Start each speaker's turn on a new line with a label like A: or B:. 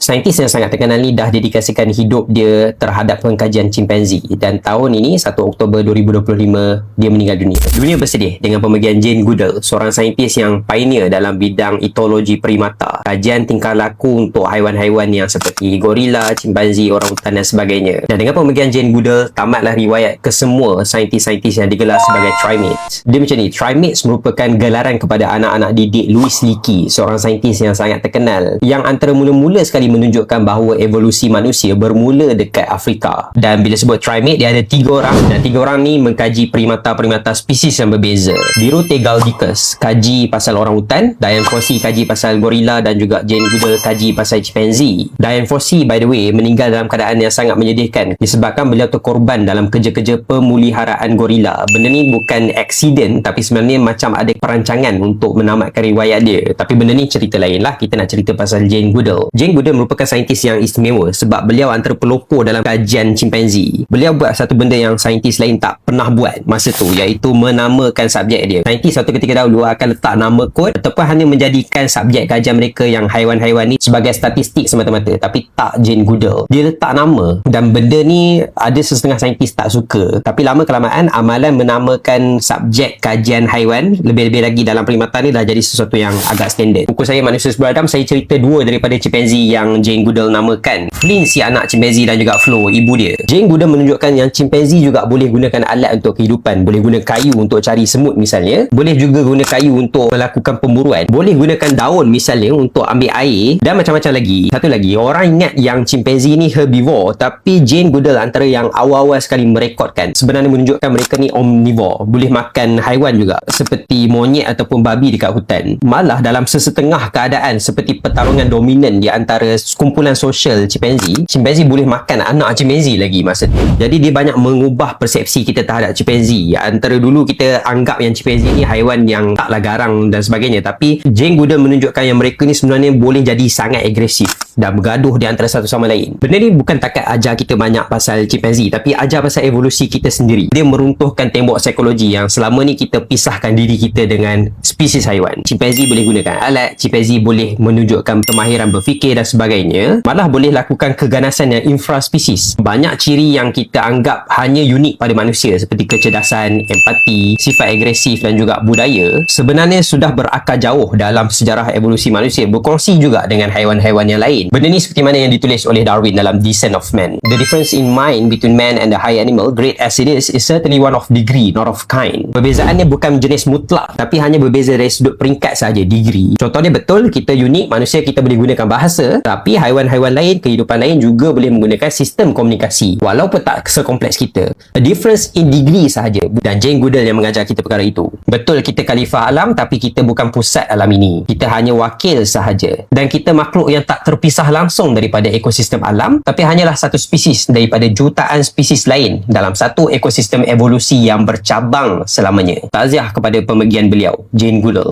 A: Saintis yang sangat terkenal ni dah dedikasikan hidup dia terhadap pengkajian chimpanzee, dan tahun ini 1 Oktober 2025 dia meninggal dunia. Dunia bersedih dengan pemergian Jane Goodall, seorang saintis yang pioneer dalam bidang etologi primata, kajian tingkah laku untuk haiwan-haiwan yang seperti gorila, chimpanzee, orangutan dan sebagainya. Dan dengan pemergian Jane Goodall, tamatlah riwayat kesemua saintis-saintis yang digelar sebagai primates. Dia macam ni, primates merupakan gelaran kepada anak-anak didik Louis Leakey, seorang saintis yang sangat terkenal, yang antara mula-mula sekali menunjukkan bahawa evolusi manusia bermula dekat Afrika. Dan bila sebut primate, dia ada 3 orang, dan 3 orang ni mengkaji primata-primata spesies yang berbeza. Birotegaldicus kaji pasal orangutan, Dian Fossey kaji pasal gorila, dan juga Jane Goodall kaji pasal chimpanzee. Dian Fossey, by the way, meninggal dalam keadaan yang sangat menyedihkan disebabkan beliau terkorban dalam kerja-kerja pemuliharaan gorila. Benda ni bukan accident, tapi sebenarnya macam ada perancangan untuk menamatkan riwayat dia. Tapi benda ni cerita lain lah. Kita nak cerita pasal Jane Goodall. Jane Goodall merupakan saintis yang istimewa sebab beliau antara pelopor dalam kajian chimpanzee. Beliau buat satu benda yang saintis lain tak pernah buat masa tu, iaitu menamakan subjek dia. Saintis satu ketika dahulu akan letak nama kod ataupun hanya menjadikan subjek kajian mereka yang haiwan-haiwan ni sebagai statistik semata-mata, tapi tak Jane Goodall. Dia letak nama, dan benda ni ada setengah saintis tak suka, tapi lama kelamaan amalan menamakan subjek kajian haiwan lebih-lebih lagi dalam primata ni dah jadi sesuatu yang agak standard. Buku saya Manusia Sebelah Adam, saya cerita 2 daripada chimpanzee yang Jane Goodall namakan. Flynn si anak chimpanzee dan juga Flo ibu dia. Jane Goodall menunjukkan yang chimpanzee juga boleh gunakan alat untuk kehidupan. Boleh guna kayu untuk cari semut misalnya. Boleh juga guna kayu untuk melakukan pemburuan. Boleh gunakan daun misalnya untuk ambil air, dan macam-macam lagi. Satu lagi, orang ingat yang chimpanzee ni herbivore, tapi Jane Goodall antara yang awal-awal sekali merekodkan sebenarnya menunjukkan mereka ni omnivore. Boleh makan haiwan juga seperti monyet ataupun babi dekat hutan. Malah dalam sesetengah keadaan seperti pertarungan dominan di antara kumpulan sosial chimpanzee boleh makan anak chimpanzee lagi masa tu. Jadi dia banyak mengubah persepsi kita terhadap chimpanzee. Antara dulu kita anggap yang chimpanzee ni haiwan yang taklah garang dan sebagainya, tapi Jane Goodall menunjukkan yang mereka ni sebenarnya boleh jadi sangat agresif dan bergaduh di antara satu sama lain. Benda ni bukan takat ajar kita banyak pasal chimpanzee, tapi ajar pasal evolusi kita sendiri. Dia meruntuhkan tembok psikologi yang selama ni kita pisahkan diri kita dengan spesies haiwan. Chimpanzee boleh gunakan alat, chimpanzee boleh menunjukkan kemahiran berfikir dan sebagainya, malah boleh lakukan keganasan yang infraspesies. Banyak ciri yang kita anggap hanya unik pada manusia seperti kecerdasan, empati, sifat agresif dan juga budaya sebenarnya sudah berakar jauh dalam sejarah evolusi manusia, berkongsi juga dengan haiwan-haiwan yang lain. Benda ni seperti mana yang ditulis oleh Darwin dalam Descent of Man. The difference in mind between man and the high animal, great as it is certainly one of degree, not of kind. Perbezaannya bukan jenis mutlak, tapi hanya berbeza dari sudut peringkat sahaja, degree. Contohnya betul, kita unik, manusia kita boleh gunakan bahasa, tapi haiwan-haiwan lain, kehidupan lain juga boleh menggunakan sistem komunikasi walaupun tak sekompleks kita. A difference in degree sahaja, dan Jane Goodall yang mengajar kita perkara itu. Betul, kita khalifah alam, tapi kita bukan pusat alam ini. Kita hanya wakil sahaja, dan kita makhluk yang tak terpisah langsung daripada ekosistem alam, tapi hanyalah satu spesies daripada jutaan spesies lain dalam satu ekosistem evolusi yang bercabang selamanya. Takziah kepada pemergian beliau, Jane Goodall.